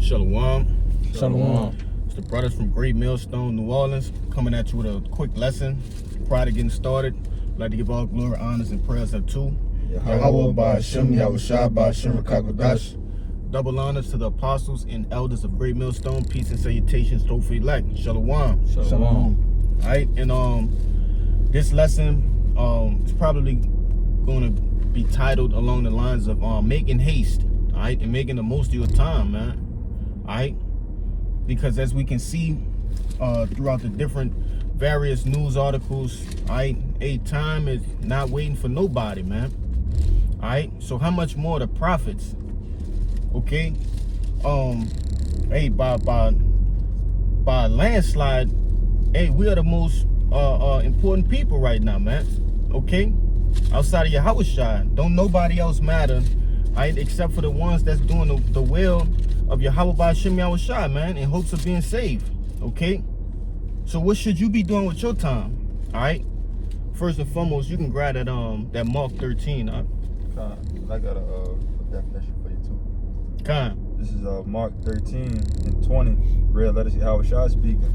Shalom. Shalom. It's the brothers from Great Millstone, New Orleans, coming at you with a quick lesson prior to getting started. I'd like to give all glory, honors, and prayers up to Yahweh Ba'Shem, Yahushua Ba'Shem Rakakadash. double honors to the apostles and elders of Great Millstone. Peace and salutations to the elect. Shalom. Shalom. All right, and this lesson is probably going to be titled along the lines of making haste, all right, and making the most of your time, man. All right, because as we can see throughout the different various news articles, all right, time is not waiting for nobody, man. All right, so how much more the prophets? Okay, hey, by a landslide, hey, we are the most important people right now, man. Okay, outside of Yahushua, don't nobody else matter, right, except for the ones that's doing the will of Yahweh Ba'Shem Yahushua, man, in hopes of being saved. Okay, so what should you be doing with your time? All right, first and foremost, you can grab that Mark 13. I got a definition for you too. This is Mark 13 and 20. Red letters Yahushua speaking.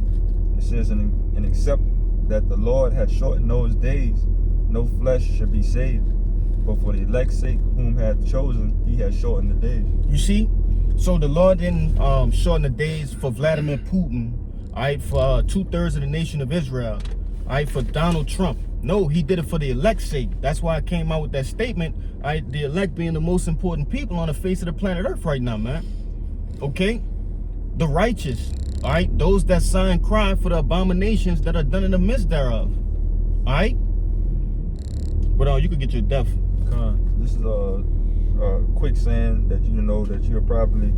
It says, and except that the Lord had shortened those days, no flesh should be saved. But for the elect's sake, whom had chosen, he has shortened the days. You see? So the Lord didn't shorten the days for Vladimir Putin, all right, for 2/3 of the nation of Israel, all right, for Donald Trump. No, he did it for the elect's sake. That's why I came out with that statement, all right, the elect being the most important people on the face of the planet Earth right now, man. Okay? The righteous, all right, those that sigh and cry for the abominations that are done in the midst thereof. All right? But you could get your death. This is a quick saying that you know that you'll probably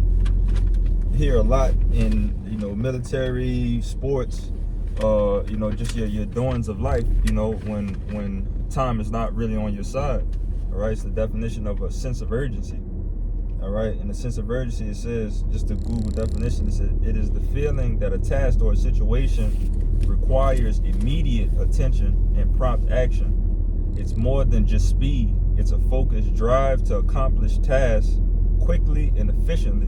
hear a lot in military, sports, just your doings of life. When time is not really on your side. All right, it's the definition of a sense of urgency. All right, in the sense of urgency, it says, just the Google definition, it says it is the feeling that a task or a situation requires immediate attention and prompt action. It's more than just speed. It's a focused drive to accomplish tasks quickly and efficiently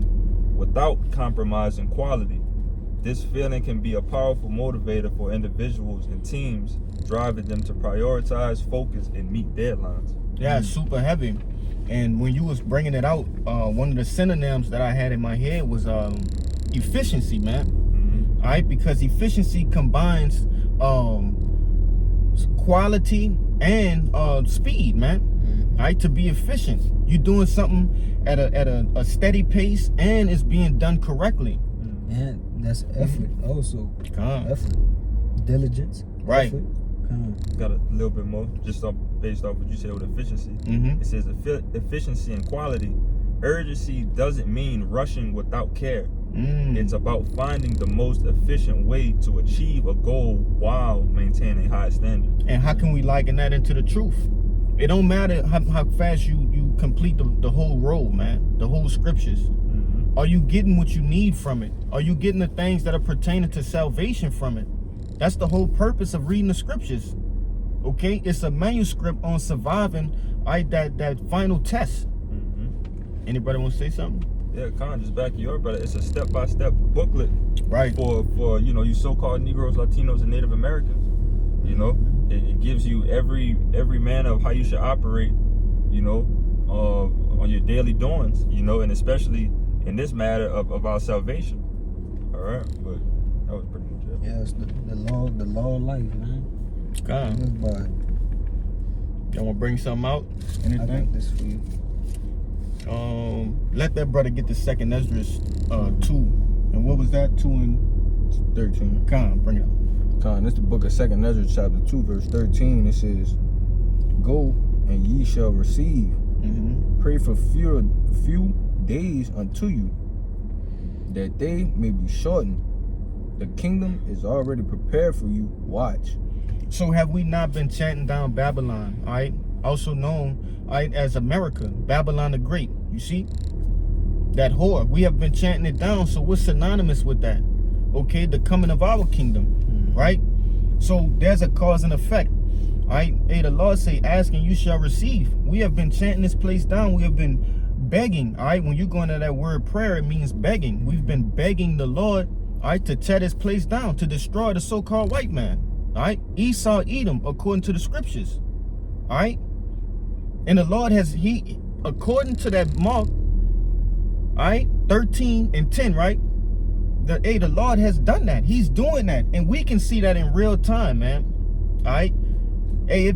without compromising quality. This feeling can be a powerful motivator for individuals and teams, driving them to prioritize, focus, and meet deadlines. Yeah, it's super heavy. And when you was bringing it out, one of the synonyms that I had in my head was efficiency, man. All right, because efficiency combines quality and speed, man. All right, to be efficient, you're doing something at a steady pace and it's being done correctly. And that's effort also. Effort, diligence, right? Effort. Got a little bit more, just based off what you said with efficiency. It says efficiency and quality. Urgency doesn't mean rushing without care. It's about finding the most efficient way to achieve a goal while maintaining high standards. And how can we liken that into the truth? It don't matter how fast you complete the whole roll, man, the whole scriptures. Are you getting what you need from it? Are you getting the things that are pertaining to salvation from it? That's the whole purpose of reading the scriptures. Okay, it's a manuscript on surviving that final test. Anybody want to say something? Yeah, just back you up, brother. It's a step-by-step booklet, right? For you so-called Negroes, Latinos, and Native Americans. It gives you every manner of how you should operate, on your daily doings, and especially in this matter of our salvation. All right, but that was pretty much it. Yeah, it's the law of life, man. Y'all want to bring something out? Anything? I got this for you. Let that brother get the second Esdras 2. And what was that? 2 and 13. Bring it up. This is the book of 2nd Ezra, chapter 2, verse 13. It says, "Go, and ye shall receive. Pray for few days unto you, that they may be shortened. The kingdom is already prepared for you. Watch." So have we not been chanting down Babylon, all right? Also known, all right, as America, Babylon the Great. You see? That whore. We have been chanting it down, so what's synonymous with that? Okay, the coming of our kingdom, right? So there's a cause and effect. All right, hey, the Lord say, ask and you shall receive. We have been chanting this place down. We have been begging, all right? When you go into that word prayer, it means begging. We've been begging the Lord, all right, to tear this place down, to destroy the so-called white man, all right? Esau, Edom, according to the scriptures, all right? And the Lord has, according to that Mark, all right, 13:10, right? The Lord has done that. He's doing that. And we can see that in real time, man. All right? Hey,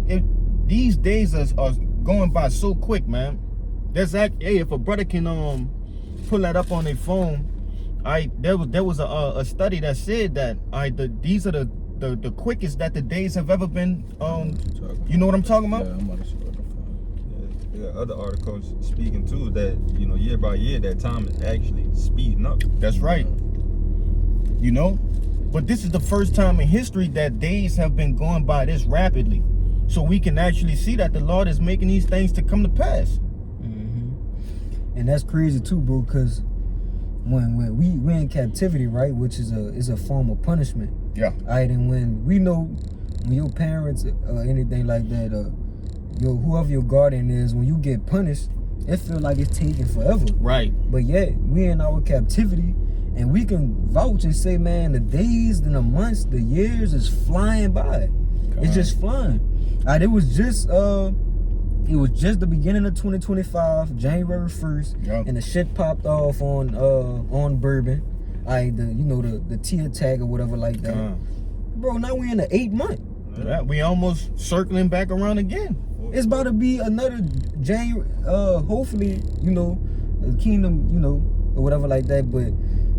these days are going by so quick, man. If a brother can pull that up on their phone, all right, there was a study that said that, all right, these are the quickest that the days have ever been. You know what I'm talking about? Yeah, I'm about to see what I'm finding. They got other articles speaking too that, you know, year by year that time is actually speeding up. That's right. You know, but this is the first time in history that days have been going by this rapidly, so we can actually see that the Lord is making these things to come to pass. And that's crazy too, bro, because when we in captivity, right, which is a form of punishment. Yeah. All right, and when your parents or anything like that, whoever your guardian is, when you get punished, it feel like it's taking forever. Right. But yet we in our captivity, and we can vouch and say, man, the days and the months, the years is flying by. It's just flying. All right, it was just the beginning of 2025, January 1st, Yep. and the shit popped off on Bourbon. All right, the T attack or whatever like that. Bro, now we in the 8th month. Yeah, we almost circling back around again. It's about to be another January, hopefully, you know, the kingdom, you know, or whatever like that, but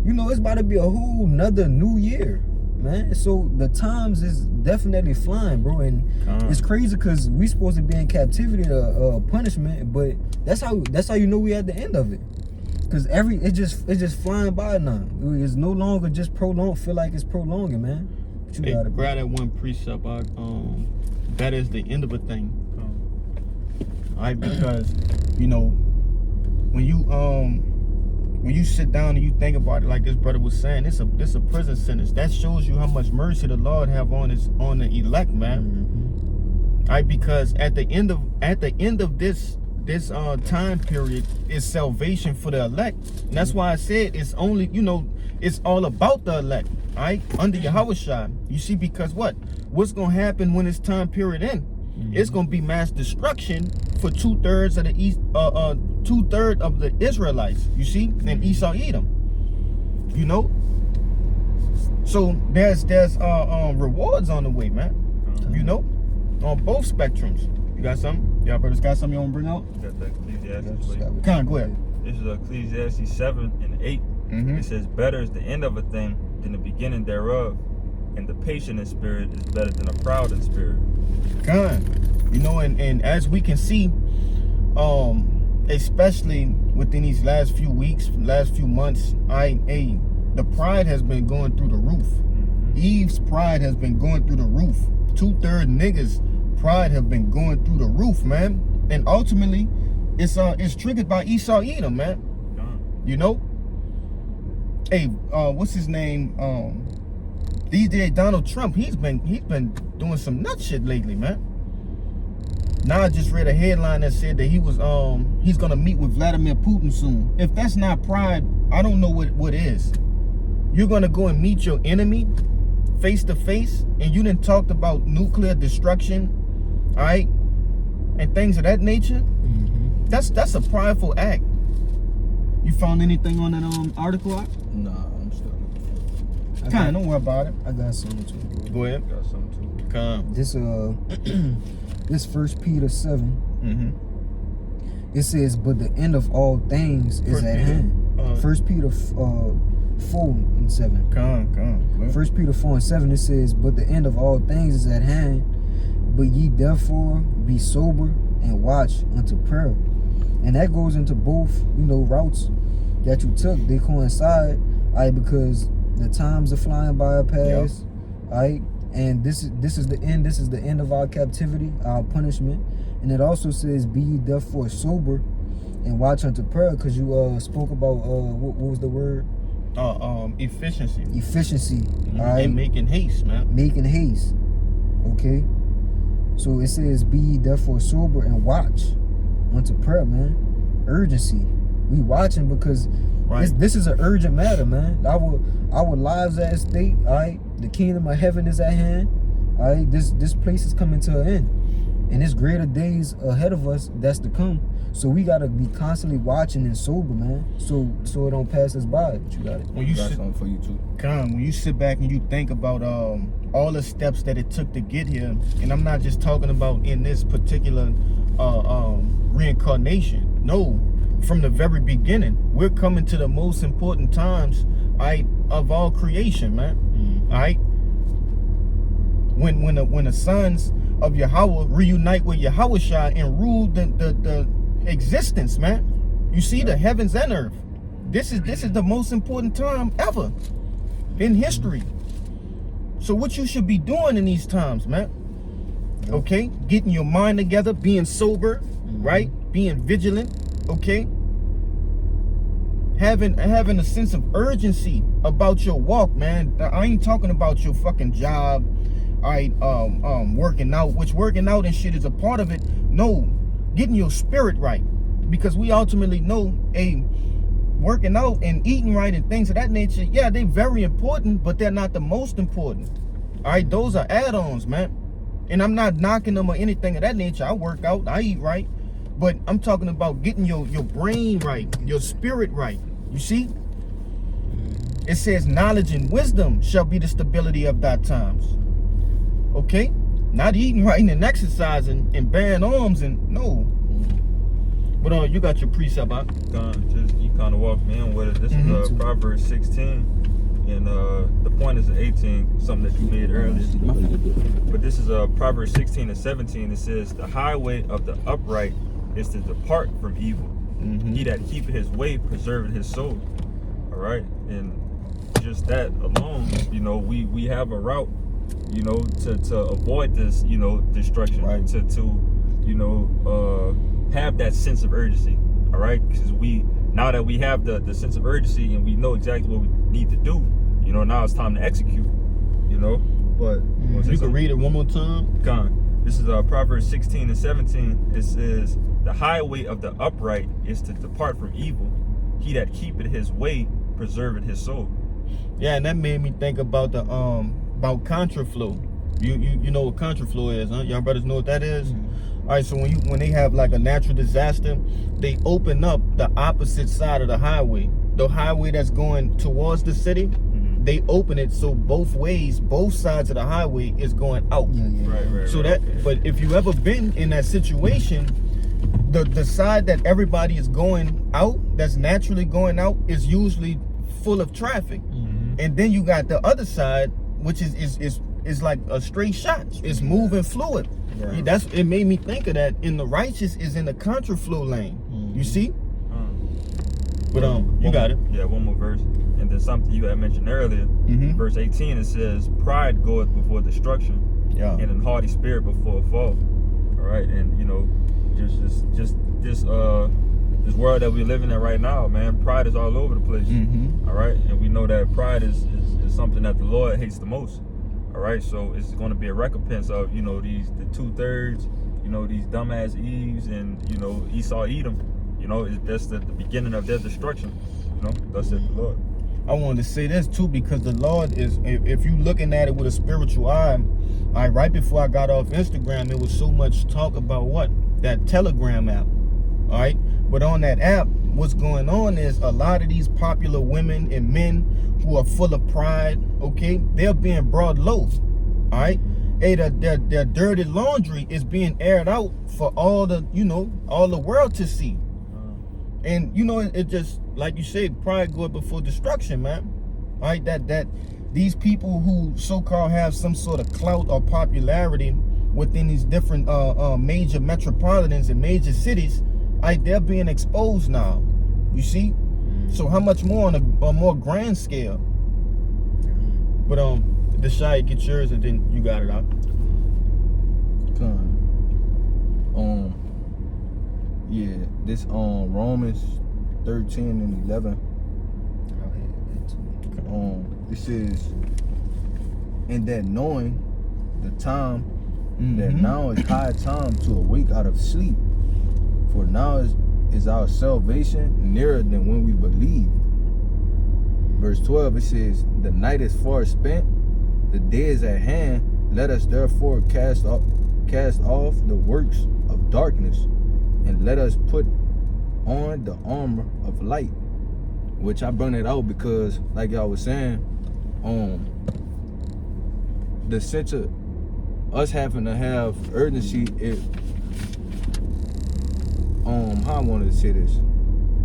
you know, it's about to be a whole nother new year, man. So the times is definitely flying, bro, and it's crazy because we supposed to be in captivity to punishment, but that's how you know we at the end of it, because it's just flying by now. It's no longer just feel like it's prolonging, man. But you got it, grab that one precept. That is the end of a thing. All right, because you know when you sit down and you think about it, like this brother was saying, it's a prison sentence. That shows you how much mercy the Lord have on the elect, man. All right, because at the end of this time period is salvation for the elect. And that's why I said it's only, you know, it's all about the elect, all right, under Yahushua. You see, because what's gonna happen when this time period ends? It's gonna be mass destruction for 2/3 of the east, 2/3 of the Israelites. You see, and Esau, Edom. You know, so there's rewards on the way, man. You know, on both spectrums. You got something? Y'all brothers got something you want to bring out? Got the Ecclesiastes. Come on, go ahead. This is Ecclesiastes 7:8. It says, "Better is the end of a thing than the beginning thereof, and the patient in spirit is better than a proud in spirit." You know, and as we can see, especially within these last few weeks, last few months, the pride has been going through the roof. Eve's pride has been going through the roof. 2/3 niggas' pride have been going through the roof, man. And ultimately, it's triggered by Esau, Edom, man. You know. Hey, what's his name? These days, Donald Trump, he's been doing some nut shit lately, man. Now I just read a headline that said that he's gonna meet with Vladimir Putin soon. If that's not pride, I don't know what is. You're gonna go and meet your enemy face to face, and you done talked about nuclear destruction, all right, and things of that nature. That's a prideful act. You found anything on that article? Nah, I'm still looking for it. Don't worry about it. I got something too. Go ahead. Got something too. Come. This 1 Peter 7. It says, "But the end of all things is at hand." 1 Peter 4:7. Come. 1 Peter 4:7. It says, "But the end of all things is at hand. But ye therefore be sober and watch unto prayer." And that goes into both, you know, routes that you took. They coincide, because the times are flying by past, and this is the end. This is the end of our captivity, our punishment. And it also says, "Be ye therefore sober and watch unto prayer," because you spoke about what was the word? Efficiency. Efficiency. All right. And making haste, man. Making haste. Okay. So it says, "Be ye therefore sober and watch unto prayer," man. Urgency. We watching because Right. this is an urgent matter, man. Our lives at stake. All right, the kingdom of heaven is at hand. All right, this place is coming to an end, and there's greater days ahead of us that's to come. So we gotta be constantly watching and sober, man. So it don't pass us by. But you got it. When you Got sit, something for you too. when you sit back and you think about all the steps that it took to get here, and I'm not just talking about in this particular reincarnation. No, from the very beginning, we're coming to the most important times, of all creation, man. All right. When the sons of Yahweh reunite with Yahushua and rule the existence, man. You see the heavens and earth. This is the most important time ever in history. So what you should be doing in these times, man? Okay, getting your mind together, being sober, right? Being vigilant, okay? Having a sense of urgency about your walk, man. I ain't talking about your fucking job, working out, which working out and shit is a part of it. No, getting your spirit right, because we ultimately know working out and eating right and things of that nature, yeah, they're very important, but they're not the most important. All right, those are add-ons, man. And I'm not knocking them or anything of that nature. I work out, I eat right, but I'm talking about getting your brain right, your spirit right. You see? It says knowledge and wisdom shall be the stability of thy times. Okay? Not eating right and exercising and bearing arms and no. But you got your precept, huh? You kind of walked me in with it. This is Proverbs 16, and the point is 18, something that you made earlier. But this is Proverbs 16 and 17. It says, the highway of the upright is to depart from evil. He that keepeth his way preserveth his soul. All right, and just that alone, we have a route, to avoid this, destruction, Right. to have that sense of urgency. All right, because now that we have the sense of urgency and we know exactly what we need to do, now it's time to execute. But You can read it one more time. This is Proverbs 16 and 17. It says, the highway of the upright is to depart from evil. He that keepeth his way preserveth his soul. Yeah, and that made me think about the about contraflow. You know what contraflow is, huh? Y'all brothers know what that is? All right, so when they have like a natural disaster, they open up the opposite side of the highway that's going towards the city. They open it so both sides of the highway is going out. Right. So but if you ever been in that situation, the side that everybody is going out, that's naturally going out, is usually full of traffic. And then you got the other side, which is like a straight shot. It's moving fluid. Right. It made me think of that. In the righteous is in the contraflow lane. You see? But you got it. Yeah, one more verse. And then something you had mentioned earlier, verse 18, it says, pride goeth before destruction, and an haughty spirit before a fall. All right, and just this world that we're living in right now, man, pride is all over the place. All right, and we know that pride is something that the Lord hates the most. All right, so it's going to be a recompense of the 2/3, these dumbass Eves and Esau Edom. That's the beginning of their destruction. Thus said the Lord. I wanted to say this too, because the Lord is, if you looking at it with a spiritual eye, right before I got off Instagram, there was so much talk about that Telegram app. All right, but on that app, what's going on is a lot of these popular women and men who are full of pride, okay, they're being brought low. All right, their dirty laundry is being aired out for all the world to see. And it just, like you said, pride goeth before destruction, man. All right, that these people who so-called have some sort of clout or popularity within these different major metropolitans and major cities, they're being exposed now. You see? So how much more on a more grand scale? But Deshae, get yours and then you got it out. Yeah, this Romans 13 and 11. This is, and that knowing the time, that now is high time to awake out of sleep. For now is our salvation nearer than when we believed. Verse 12, it says, the night is far spent, the day is at hand. Let us therefore cast off the works of darkness, and let us put on the armor of light. Which I bring it out because, like y'all was saying, the sense of us having to have urgency, how I wanted to say this,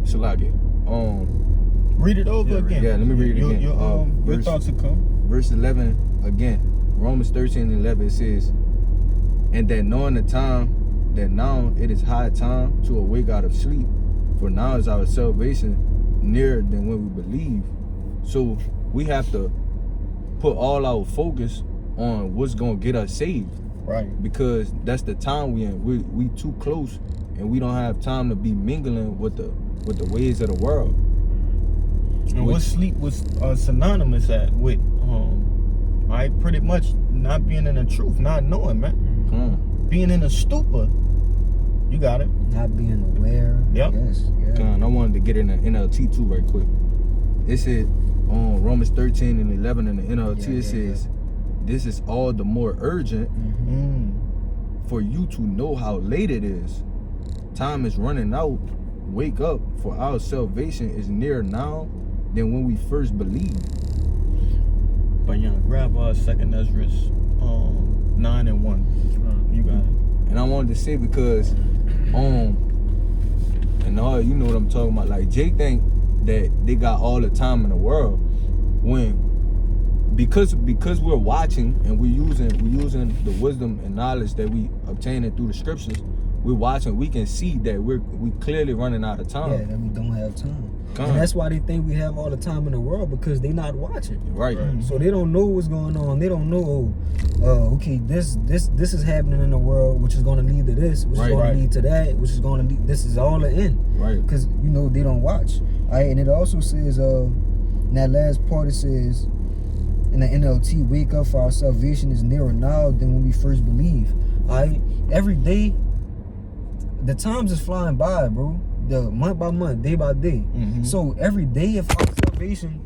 Shalagi, Read it over again. Yeah, let me read it again. Your thoughts will come. Verse 11 again, Romans 13:11, it says, and that knowing the time, that now it is high time to awake out of sleep, for now is our salvation nearer than when we believe. So we have to put all our focus on what's gonna get us saved, Right. because that's the time we in. We too close, and we don't have time to be mingling with the ways of the world. And what sleep was synonymous with, right? Pretty much not being in the truth, not knowing, man. Being in a stupor. You got it. Not being aware. Yep. Yes. Yeah. I wanted to get in the NLT too right quick. It said on Romans 13:11 in the NLT, it says, this is all the more urgent for you to know how late it is. Time is running out. Wake up, for our salvation is nearer now than when we first believed. But yeah, grab 2nd Ezra 9:1. You got it. And I wanted to say because and all you know what I'm talking about, like Jake think that they got all the time in the world, when because we're watching and we're using the wisdom and knowledge that we obtaining through the scriptures, we're watching, we can see that we clearly running out of time. Yeah, that we don't have time. And that's why they think we have all the time in the world, because they not watching. Right. So they don't know what's going on. They don't know, okay, this is happening in the world, which is going to lead to this, which is going to lead to that, which is going to lead, this is all the end. Right. Because, they don't watch. All right, and it also says, in that last part, it says, in the NLT, wake up, for our salvation is nearer now than when we first believed. All right, every day, the times is flying by, bro. The month by month, day by day. So every day of our salvation,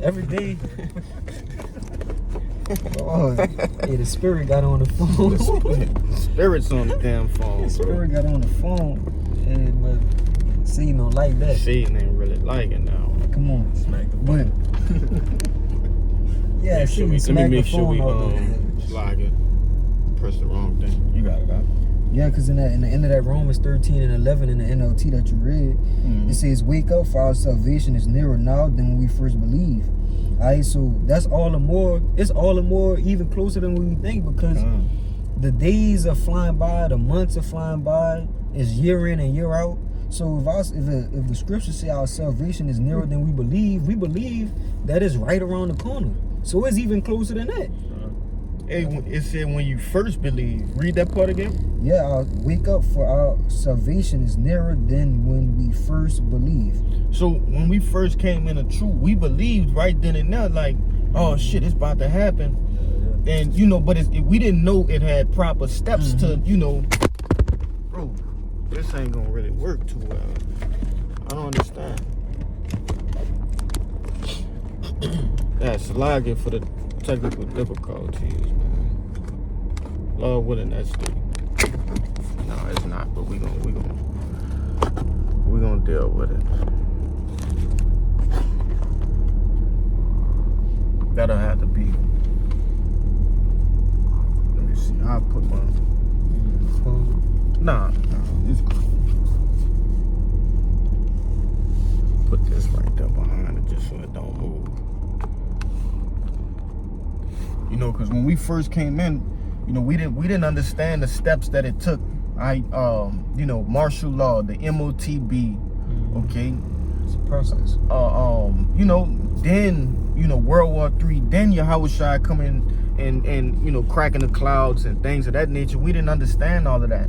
every day. Oh, hey, the spirit got on the phone. Spirits on the damn phone. The spirit got on the phone, and but Satan don't like that. Satan ain't really liking now. Come on, Smack the but yeah, Let me make sure we phone slide it. Press the wrong thing. You got it, huh? Yeah, because in the end of that Romans 13:11 in the NLT that you read, it says, wake up, for our salvation is nearer now than when we first believed. Alright, so that's all the more, it's all the more even closer than we think, because the days are flying by, the months are flying by, it's year in and year out. So if the scriptures say our salvation is nearer than we believe that is right around the corner. So it's even closer than that. Hey, it said when you first believe. Read that part again. Yeah, wake up, for our salvation is nearer than when we first believed. So when we first came in the truth, we believed right then and there, like, oh shit, it's about to happen. And but we didn't know it had proper steps to, bro, this ain't gonna really work too well. I don't understand. That's lagging for the technical difficulties, man. Lord willing, that's the. No, it's not. But we gonna deal with it. That'll have to be. Let me see. I'll put my. Nah, it's cool. Put this right there behind it just so it don't move. Because when we first came in, we didn't understand the steps that it took. Martial law, the MOTB, okay. It's a process. Then World War III. Then Yahushua coming and cracking the clouds and things of that nature. We didn't understand all of that,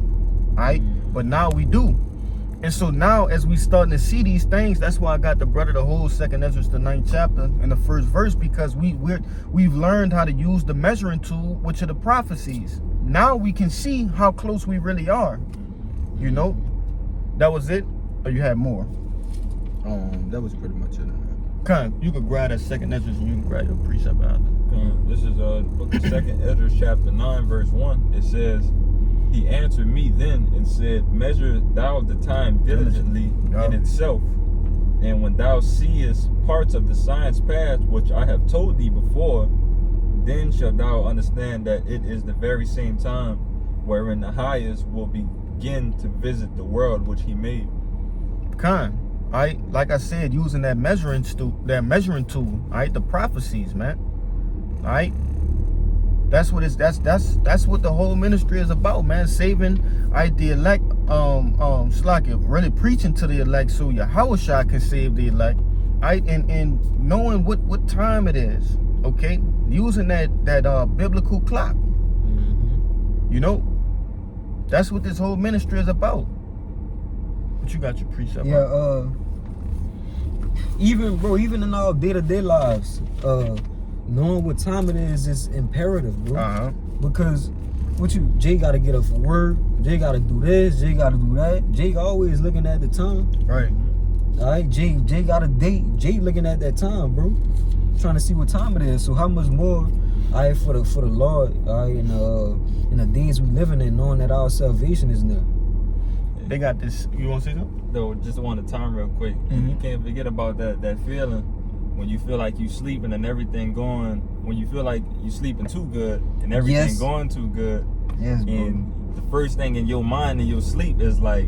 right? But now we do. And so now, as we starting to see these things, that's why I got the brother the whole 2nd Ezra, the 9th chapter, in the 1st verse, because we've learned how to use the measuring tool, which are the prophecies. Now we can see how close we really are, That was it, or you had more? That was pretty much it. You could grab that second Ezra and you can grab your precept out. This is book of 2nd Ezra chapter 9 verse 1. It says, he answered me then and said, measure thou the time diligently in itself, and when thou seest parts of the signs past, which I have told thee before, then shalt thou understand that it is the very same time wherein the highest will begin to visit the world which he made. Like I said, using that measuring tool, the prophecies, man. Alright? That's what that's what the whole ministry is about, man. Saving the elect, really preaching to the elect so Yahushua can save the elect. Alright, and knowing what time it is, okay? Using that biblical clock. You know? That's what this whole ministry is about. But you got your precept. Yeah, even in our day-to-day lives, knowing what time it is imperative, bro. Because Jay gotta get up for work, Jay gotta do this, Jay gotta do that. Jay always looking at the time. Right. Alright, Jay got a date. Jay looking at that time, bro. Trying to see what time it is. So how much more, alright, for the Lord, alright, in the days we living in, knowing that our salvation is near. They got this. You want to say something? No, just want to time real quick. You can't forget about that feeling when you feel like you sleeping and everything going. When you feel like you sleeping too good and everything going too good. Yes, bro. And the first thing in your mind in your sleep is like,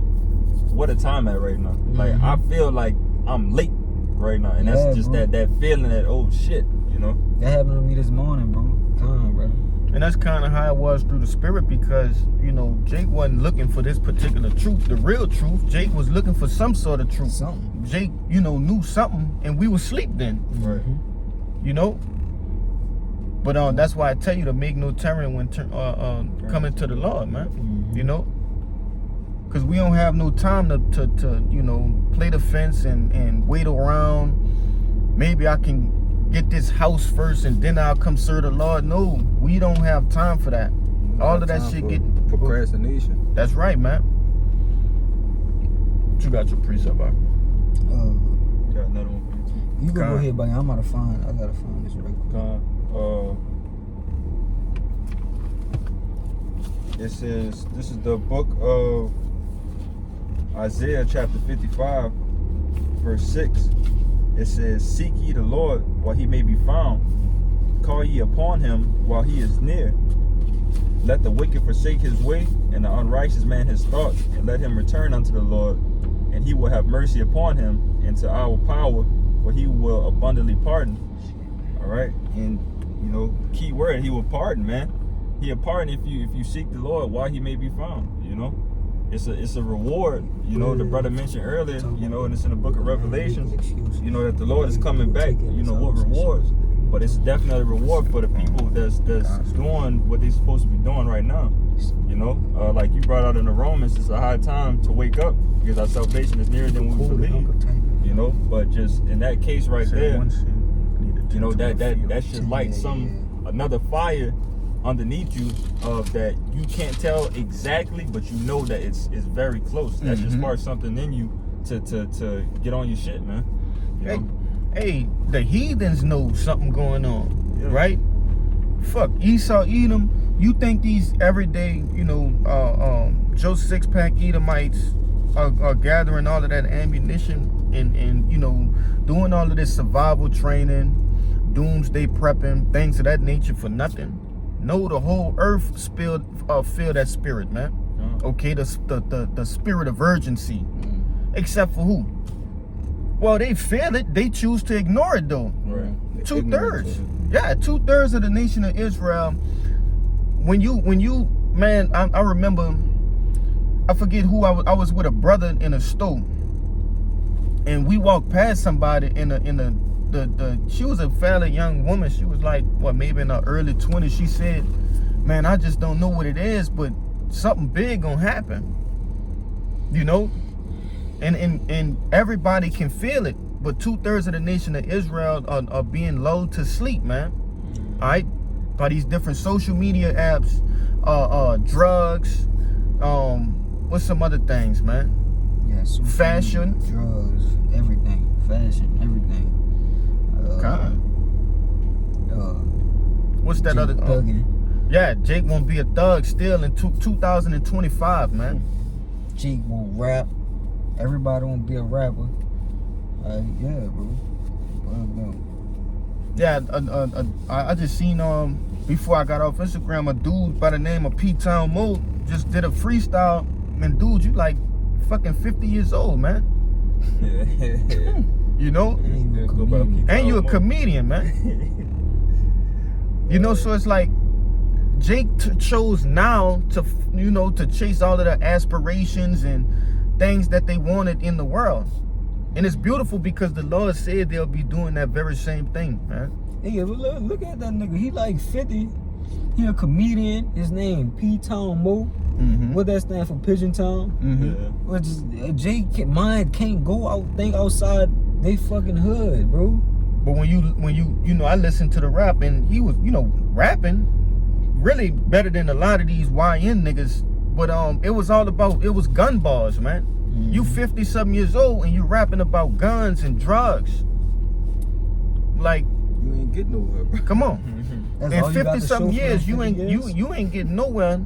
what a time at right now. Like I feel like I'm late right now, and that's just that feeling that, oh shit, you know. That happened to me this morning, bro. Time, bro. And that's kind of how it was through the spirit, because, you know, Jake wasn't looking for this particular truth, the real truth. Jake was looking for some sort of truth. Something. Jake, you know, knew something, and we were asleep then. Right. You know? But that's why I tell you to make no tarrying when coming to the Lord, man. You know? Because we don't have no time to you know, play the fence and wait around. Maybe I can get this house first and then I'll come serve the Lord. No, we don't have time for that. All of that shit get procrastination. That's right, man. But you got your precept, bro. Got another one. You go ahead, buddy. I gotta find this real quick. It says, this is the book of Isaiah chapter 55 verse 6. It says, seek ye the Lord while he may be found. Call ye upon him while he is near. Let the wicked forsake his way, and the unrighteous man his thoughts, and let him return unto the Lord, and he will have mercy upon him, and to our power, for he will abundantly pardon. All right, and you know, key word, he will pardon, man. He'll pardon if you seek the Lord while he may be found. You know, it's a reward. You know, the brother mentioned earlier. You know, and it's in the book of Revelation. You know that the Lord is coming back. You know what rewards, but it's definitely a reward for the people that's doing what they're supposed to be doing right now. You know, like you brought out in the Romans, it's a high time to wake up because our salvation is nearer than we believe. You know, but just in that case right there, you know, that should light another fire underneath you of that you can't tell exactly, but you know that it's very close. That should spark something in you to get on your shit, man. You know? Hey, the heathens know something going on, right? Fuck Esau, Edom. You think these everyday, you know, Joe Six-Pack Edomites are gathering all of that ammunition and you know, doing all of this survival training, doomsday prepping, things of that nature for nothing? No, the whole earth feel that spirit, man. Okay, the spirit of urgency. Except for who? Well, they feel it. They choose to ignore it, though. Right. 2/3. Yeah, 2/3 of the nation of Israel. When you, man, I remember. I forget who I was with a brother in a store, and we walked past somebody she was a fairly young woman. She was like, what, maybe in her early 20s. She said, man, I just don't know what it is, but something big gonna happen. You know? And everybody can feel it, but 2/3 of the nation of Israel are being lulled to sleep, man. All right? By these different social media apps, drugs, what's some other things, man? Yeah, social fashion. media, drugs, everything, fashion, everything. God. What's that Jake other? thugging. Yeah, Jake won't be a thug still in 2025, man. Jake won't rap. Everybody won't be a rapper. Yeah, bro. Well, Yeah, I just seen before I got off Instagram, a dude by the name of P-Town Mo just did a freestyle. Man, dude, you like fucking 50 years old, man. Yeah. You know, and he Yeah, was go by comedian. and you a Mo. comedian, man. You know, so it's like Jake chose now to, you know, to chase all of the aspirations and things that they wanted in the world. And it's beautiful because the Lord said they'll be doing that very same thing, man. Hey, look at that nigga. He like 50. He a comedian. His name P-Town Mo. Mm-hmm. What that stand for? Pigeon Town. Mm-hmm. Yeah. Which is Jake mind can't go out think outside they fucking hood, bro. But when you know, I listened to the rap and he was, you know, rapping really better than a lot of these YN niggas. But it was all about, it was gun bars, man. Mm-hmm. You 50 something years old and you rapping about guns and drugs. Like, You ain't get nowhere, bro. come on. That's In all you got 50 to something show for years, them you 50 ain't years? you ain't getting nowhere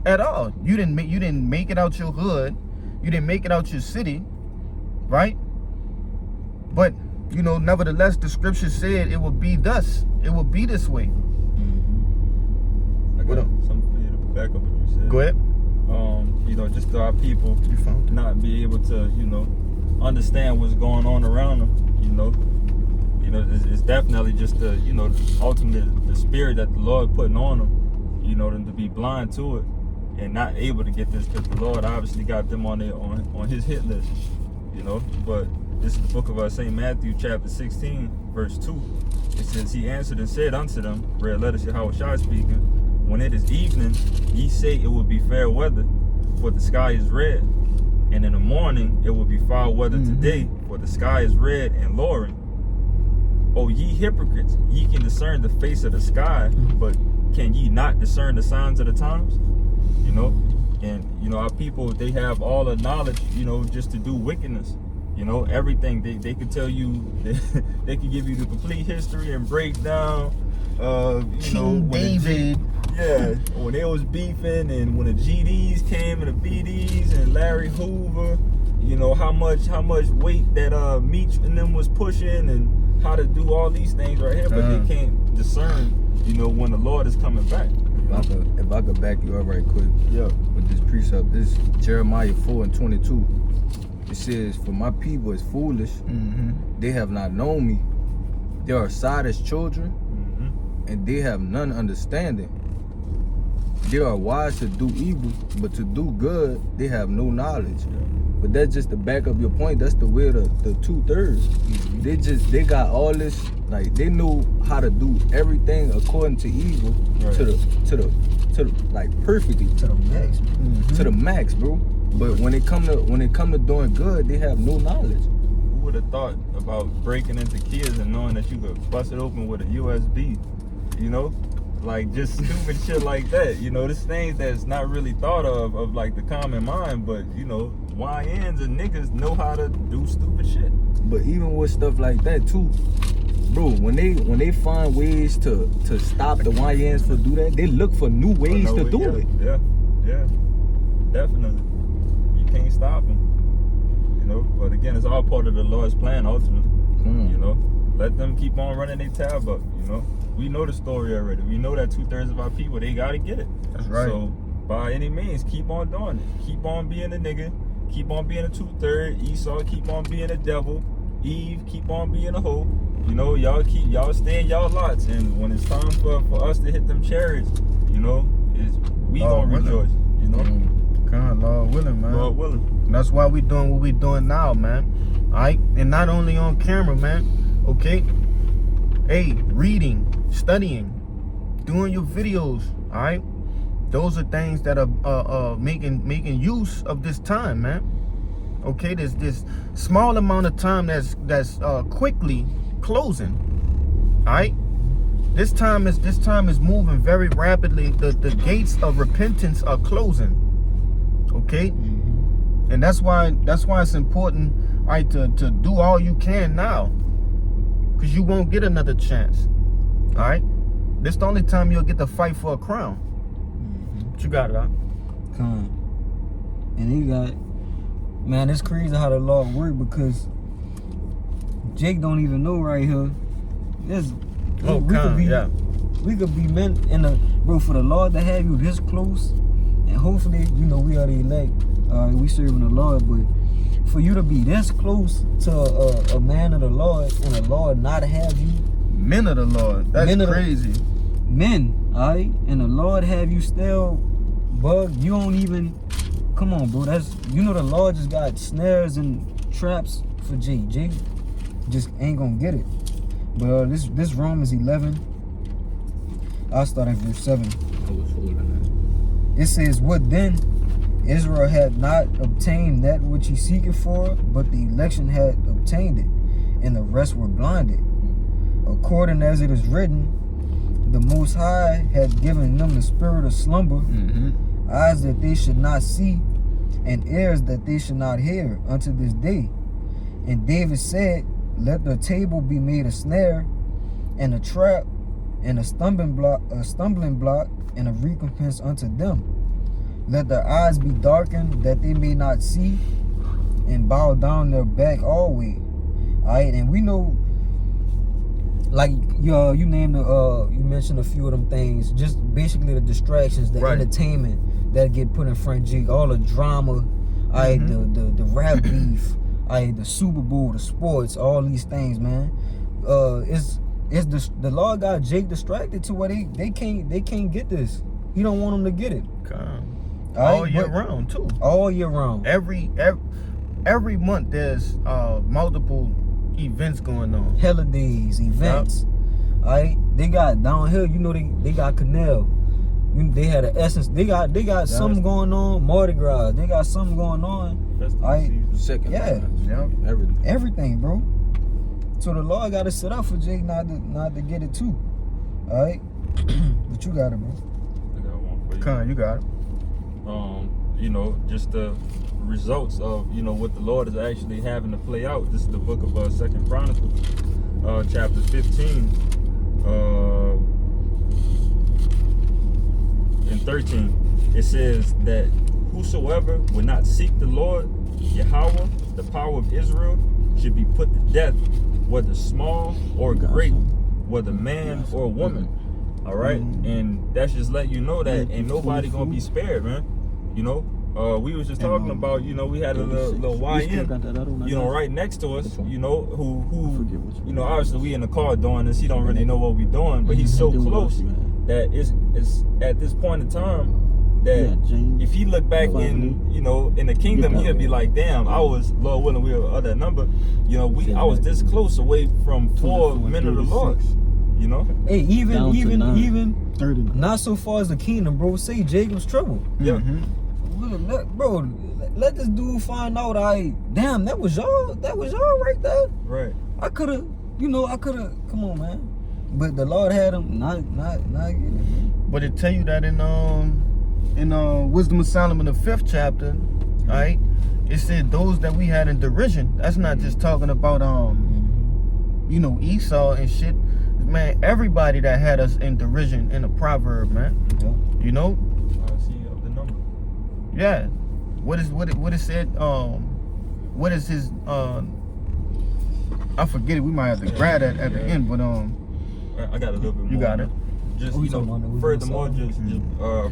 at all. You didn't make it out your hood. You didn't make it out your city, right? But you know, nevertheless, the scripture said it will be thus. It will be this way. I What got up? something for you to back up what you said. Go ahead. You know, just so our people You found it. not be able to, you know, understand what's going on around them. You know, it's definitely just the, you know, ultimately the spirit that the Lord putting on them. You know, them to be blind to it and not able to get this, because the Lord obviously got them on His hit list. You know, but this is the book of St. Matthew, chapter 16, verse 2. It says, He answered and said unto them, red letters Yahushua speaking, when it is evening, ye say it will be fair weather, for the sky is red. And in the morning, it will be foul weather today, for the sky is red and lowering. O ye hypocrites, ye can discern the face of the sky, but can ye not discern the signs of the times? You know, and you know, our people, they have all the knowledge, you know, just to do wickedness. You know, everything they could tell you, they could give you the complete history and breakdown. You know, King when David. yeah, when they was beefing and when the GDs came and the BDs and Larry Hoover, you know, how much weight that Meech and them was pushing and how to do all these things right here, but they can't discern, you know, when the Lord is coming back. If I could back you up right quick Yeah. with this precept, this Jeremiah 4:22. It says, for my people is foolish, they have not known me. They are sad as children, and they have none understanding. They are wise to do evil, but to do good, they have no knowledge. But that's just to back up your point. That's the way the 2/3. They got all this, like they know how to do everything according to evil, Right. to the like perfectly To the max. to the max, bro. But when it come to doing good, they have no knowledge. Who would have thought about breaking into kids and knowing that you could bust it open with a USB? You know, like just stupid shit like that. You know, this things that's not really thought of like the common mind, but you know, YNs and niggas know how to do stupid shit. But even with stuff like that too, bro, when they find ways to stop the YNs for do that, they look for new ways to do it. Yeah, definitely. You can't stop them. You know, but again, it's all part of the Lord's plan ultimately. You know, let them keep on running their tab up. You know, we know the story already. We know that 2/3 of our people, they gotta get it. That's right. So by any means, keep on doing it. Keep on being a nigga. Keep on being a 2/3. Esau, keep on being a devil. Eve, keep on being a hoe. You know, y'all stay in y'all lots, and when it's time for us to hit them chariots, you know, we Lord gonna willing. rejoice. You know, God, Lord willing, man. Lord willing. And that's why we doing what we doing now, man. Alright? And not only on camera, man. Okay? Hey, reading, studying, doing your videos, alright? Those are things that are making use of this time, man. Okay, there's this small amount of time that's quickly closing. Alright? This time is moving very rapidly. The gates of repentance are closing. Okay? And that's why it's important, right, to do all you can now. Cause you won't get another chance. Alright? This the only time you'll get to fight for a crown. But you got it, huh? And he got, man, it's crazy how the Lord work, because Jake don't even know right here. We could be meant in the, bro, for the Lord to have you this close, and hopefully, you know, we are the elect, we serving the Lord, but for you to be this close to a man of the Lord, and the Lord not have you, Men of the Lord, that's crazy. Men, alright, and the Lord have you still, bug, you don't even, come on, bro, that's, you know, the Lord just got snares and traps for Jake. Jake just ain't gonna get it. But this Romans 11, I'll start at verse 7. It says, what then? Israel had not obtained that which he seeketh for, but the election had obtained it, and the rest were blinded. According as it is written, the Most High had given them the spirit of slumber, eyes that they should not see, and ears that they should not hear unto this day. And David said, let the table be made a snare, and a trap, and a stumbling block, and a recompense unto them. Let their eyes be darkened, that they may not see, and bow down their back always. Alright, and we know, like you named you mentioned a few of them things, just basically the distractions, the entertainment that get put in front of Jake, all the drama, the rap beef, the Super Bowl, the sports, all these things, man. It's the Lord got Jake distracted to where they can't get this. He don't want them to get it. All year round too. All year round. Every month there's multiple events going on. Holidays, events. Yep. Alright, they got down here. You know they got Canal. They had an Essence. They got something going on. Mardi Gras. They got something going on. Alright, second. Yeah. Everything, bro. So the Lord got to set up for Jake not to get it too. Alright, but you got it, bro. I got one for you. Con, you got it. You know, just the results of, you know, what the Lord is actually having to play out. This is the book of 2 Chronicles, chapter 15 and 13. It says that whosoever will not seek the Lord, Yahweh, the power of Israel, should be put to death, whether small or great, whether man or woman. All right, and that's just let you know that ain't nobody gonna be spared, man. You know, we was just talking about, you know, we had a little YN, you know, right next to us, you know, who, you know, obviously we in the car doing this. He don't really know what we doing, but he's so close that it's at this point in time that if he look back in, you know, in the kingdom, he'll be like, damn, I was, Lord willing, we were other number, you know, I was this close away from 4 men of the Lord. You know? Hey, even not so far as the kingdom, bro. Say Jacob's trouble. Yeah. Bro, let this dude find out. Damn, that was y'all right there. Right. I coulda. Come on, man. But the Lord had him not getting it. But it tell you that in Wisdom of Solomon, the 5th chapter, right? It said those that we had in derision. That's not just talking about you know, Esau and shit. Man, everybody that had us in derision in the proverb, man. Yeah. You know? I see the number. Yeah. What it said? What is his? I forget it. We might have to grab that at the end, but I got a little bit more. You got it. Just, you know, furthermore, just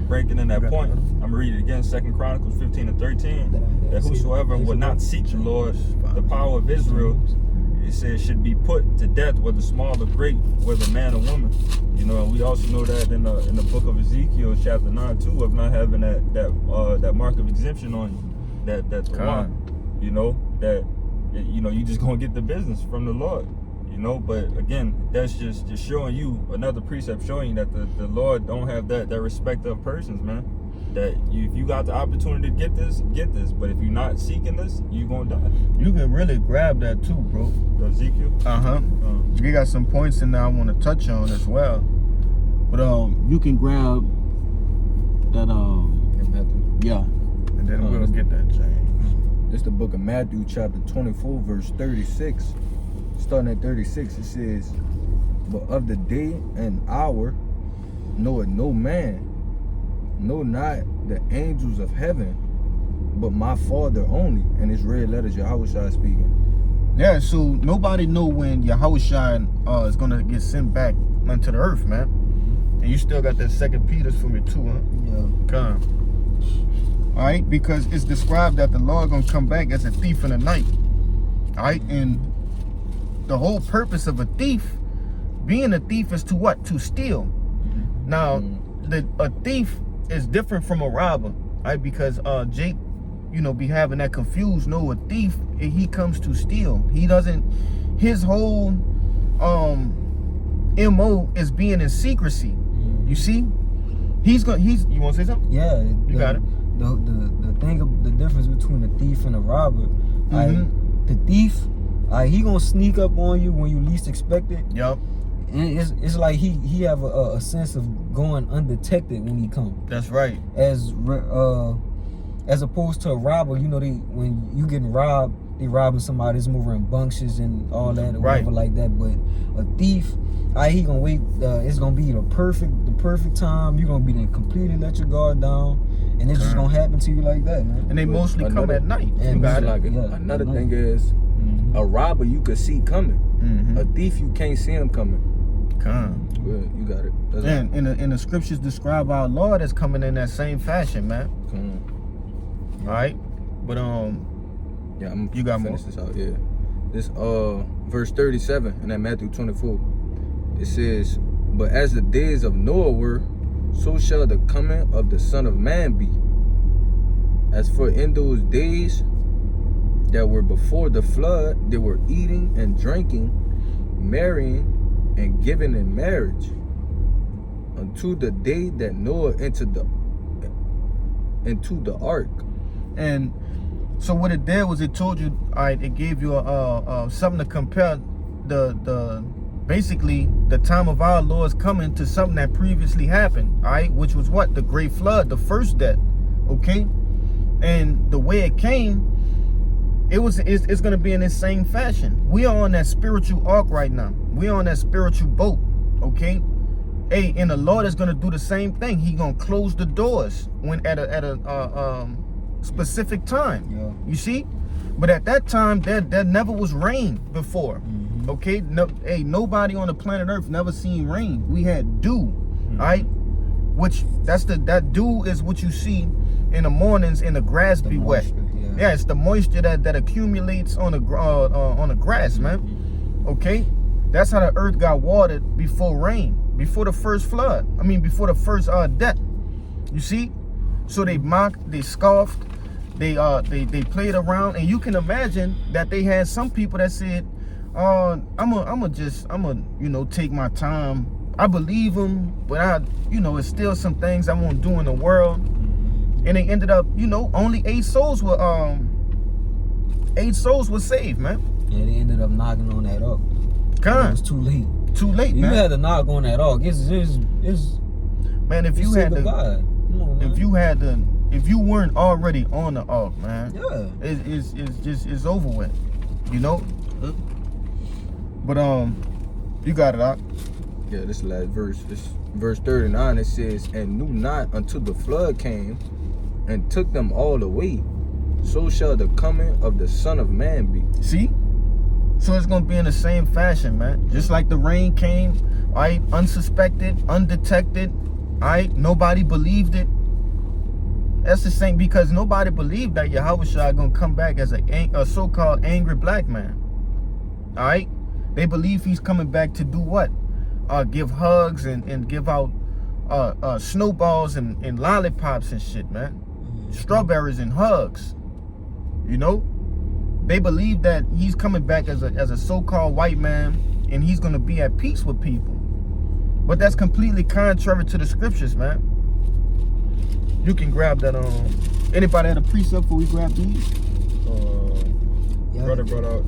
breaking in that point, I'm gonna read it again. 2 Chronicles 15 and 13. That whosoever will not seek the Lord, the power of Israel, it says, should be put to death, whether small or great, whether man or woman. You know, we also know that in the book of Ezekiel, chapter 9 too, of not having that mark of exemption on you, that's one. You know, that, you know, you just gonna get the business from the Lord. You know, but again, that's just showing you another precept, showing you that the Lord don't have that respect of persons, man. That if you got the opportunity to get this. But if you're not seeking this, you're gonna die. You can really grab that too, bro. The Ezekiel. You got some points in there I want to touch on as well. But you can grab that yeah. And then we'll get that change. This the book of Matthew, chapter 24, verse 36. Starting at 36, it says, "But of the day and hour knoweth no man, no not the angels of heaven, but my Father only." And it's red letters, Yahushua speaking. Yeah, so nobody know when Yahushua is gonna get sent back unto the earth, man. And you still got that 2 Peter for me too, huh? Yeah. Come. All right, because it's described that the Lord gonna come back as a thief in the night. All right, and the whole purpose of a thief, being a thief, is to what? To steal. Now, a thief is different from a robber, right? Because Jake, be having that confused. No, a thief, he comes to steal. He doesn't. His whole MO is being in secrecy. You see, you want to say something? Yeah. You got it. The difference between a thief and a robber. The thief, he gonna sneak up on you when you least expect it. Yep. And it's like he have a sense of going undetected when he come. That's right. As opposed to a robber, when you getting robbed, they robbing somebody that's moving in bunches and all that or whatever like that. But a thief, he gonna wait. It's gonna be the perfect time. You gonna be there completely let your guard down, and it's just gonna happen to you like that, man. And they mostly come at night. And You got it. Like another thing is, a robber you could see coming. A thief you can't see him coming. Come. Good, you got it. That's And in the scriptures describe our Lord as coming in that same fashion, man. All right, but yeah, you got finish more. this out. Yeah, this verse 37 in that Matthew 24. It says, "But as the days of Noah were, so shall the coming of the Son of Man be. As for in those days that were before the flood, they were eating and drinking, marrying and giving in marriage, unto the day that Noah entered into the ark." And so what it did was it told you, all right, it gave you something to compare the basically the time of our Lord's coming to something that previously happened, all right, which was what? The great flood, the first death, okay? And the way it came, it's going to be in the same fashion. We are on that spiritual ark right now. We are on that spiritual boat, okay? Hey, and the Lord is going to do the same thing. He going to close the doors when at a specific time. Yeah. You see? But at that time, there never was rain before. Okay? Nobody on the planet Earth never seen rain. We had dew, all right? Which that dew is what you see in the mornings and the grass be wet. Yeah, it's the moisture that accumulates on the grass, man. Okay? That's how the earth got watered before rain, before the first flood. I mean, before the first death. You see? So they mocked, they scoffed, they played around, and you can imagine that they had some people that said, I'm gonna take my time. I believe them, but it's still some things I won't do in the world. And they ended up, only 8 souls were saved, man. Yeah, they ended up knocking on that up. It was too late. Too late, You man. had to knock on that ark. Man, if you had to, Come on, man. if you weren't already on the ark, man, Yeah. it's over with, But you got it, Doc. Yeah, this last verse. This verse 39. It says, "And knew not until the flood came, and took them all away. So shall the coming of the Son of Man be." See? So it's gonna be in the same fashion, man. Just like the rain came, all right, unsuspected, undetected, all right, nobody believed it. That's the same, because nobody believed that Yahushua gonna come back as a so-called angry black man. All right? They believe he's coming back to do what? Give hugs and give out snowballs and lollipops and shit, man. Strawberries and hugs. They believe that he's coming back as a so-called white man, and he's gonna be at peace with people. But that's completely contrary to the scriptures, man. You can grab that. Anybody had a precept before we grab these? Brother brought out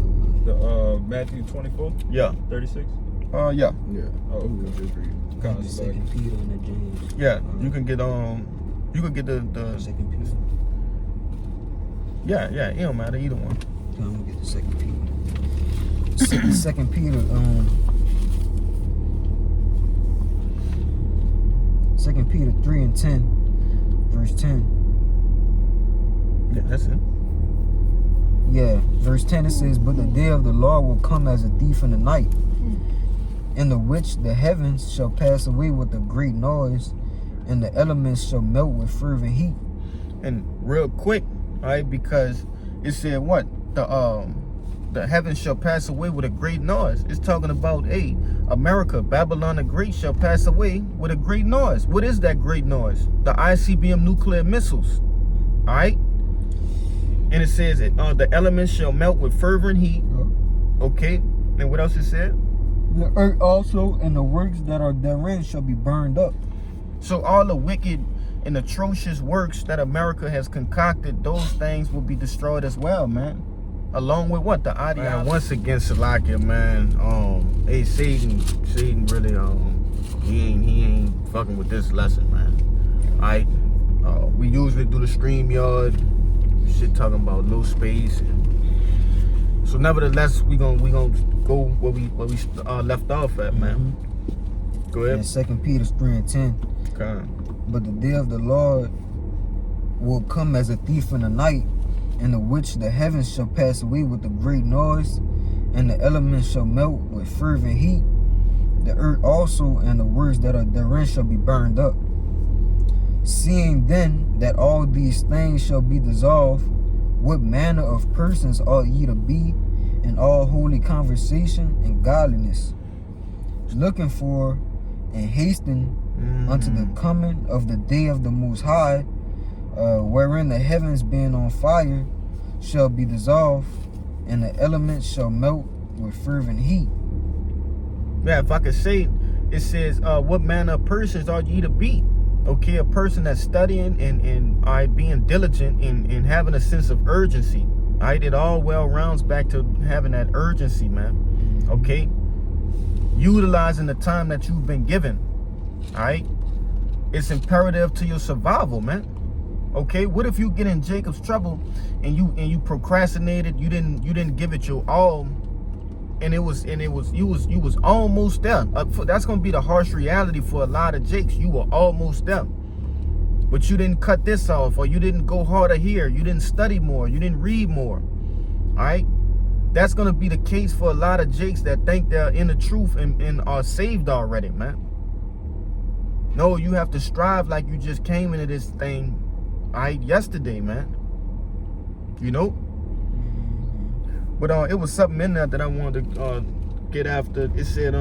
the Matthew 24, Yeah. 36. Yeah. Yeah. Oh, okay. Just read. Kind The of Second Peter and the James. Yeah. You can get the Second Peter. Yeah, it don't matter either one. I'm gonna get the Second Peter. Second Peter, Second Peter 3:10, verse 10. Yeah, that's it. Yeah, verse 10 it says, "But the day of the Lord will come as a thief in the night, in the which the heavens shall pass away with a great noise, and the elements shall melt with fervent heat." And real quick, all right, because it said what? The heavens shall pass away with a great noise. It's talking about, hey, America, Babylon the Great shall pass away with a great noise. What is that great noise? The ICBM nuclear missiles. All right? And it says the elements shall melt with fervent heat. Okay. And what else it said? The earth also and the works that are therein shall be burned up. So all the wicked and atrocious works that America has concocted, those things will be destroyed as well, man. Along with what? The ideology. Man, once again, Salakia, man. Hey, Satan really, he ain't fucking with this lesson, man. Alright. We usually do the StreamYard shit, talking about low space. So nevertheless, we gonna go where we left off at, man. Go ahead. And 2 Peter 3:10. Okay. "But the day of the Lord will come as a thief in the night, in the which the heavens shall pass away with a great noise, and the elements shall melt with fervent heat. The earth also and the works that are therein shall be burned up. Seeing then that all these things shall be dissolved, what manner of persons ought ye to be in all holy conversation and godliness, looking for and hastening unto the coming of the day of the Most High, wherein the heavens being on fire shall be dissolved, and the elements shall melt with fervent heat." Yeah, if I could say, it says, what manner of persons ought ye to be? Okay, a person that's studying and being diligent and having a sense of urgency. All right, it all well rounds back to having that urgency, man. Okay, utilizing the time that you've been given. All right, it's imperative to your survival, man. Okay, what if you get in Jacob's trouble and you procrastinated, you didn't give it your all, and you was almost there. That's gonna be the harsh reality for a lot of Jakes. You were almost there, but you didn't cut this off, or you didn't go harder here, you didn't study more, you didn't read more. All right, that's gonna be the case for a lot of Jakes that think they're in the truth and are saved already, man. No, you have to strive like you just came into this thing, all right, yesterday, man. You know. But it was something in there that I wanted to get after. It said,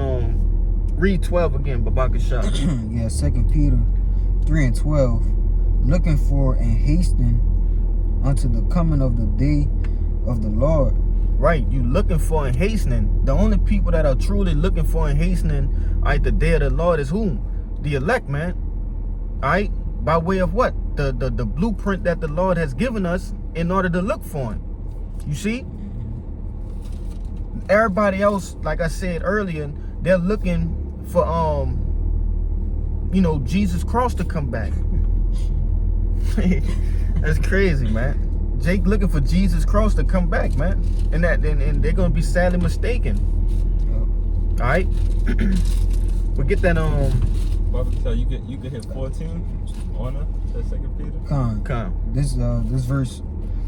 read 12 again, Babaka Shah. Yeah, 2 Peter 3:12. "Looking for and hastening unto the coming of the day of the Lord." Right, you looking for and hastening. The only people that are truly looking for and hastening, all right, the day of the Lord is whom? The elect, man. All right, by way of what? The blueprint that the Lord has given us in order to look for him. You see? Everybody else, like I said earlier, they're looking for Jesus Cross to come back. That's crazy, man. Jake looking for Jesus Cross to come back, man, and they're gonna be sadly mistaken. All right, but get that You can hit 14 on that 2 Peter. Con. This verse,